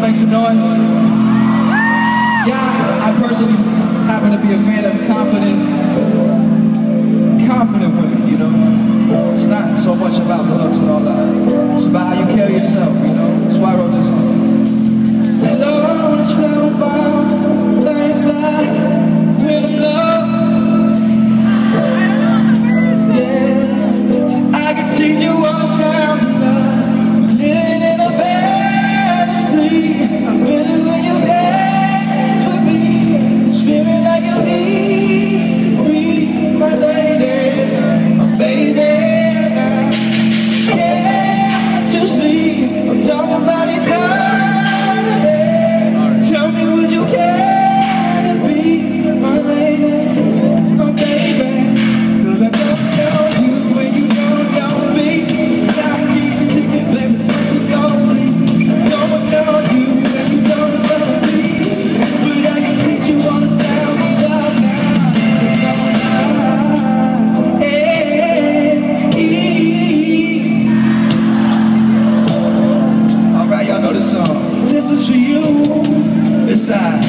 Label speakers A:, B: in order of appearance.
A: make some noise? Yeah, I personally happen to be a fan of confident women, you know? It's not so much about the looks and all that. It's about how you carry yourself, you know? That's why I wrote this one. Love is flower bomb, fly, with love. Yeah, so I can teach you all the sounds of love. Living in a fantasy, I feel it when you dance with me. It's feeling like you need to be my lady, my baby. Can't you see? I'm talking about eternity. Tell me, would you care to be my lady, my baby? 'Cause I don't know you when you don't know me. Now keeps ticking, baby, you know me. I don't know you when you don't know me, but I can teach you all the sounds of love now. Alright, y'all know this song. This was for you. This side.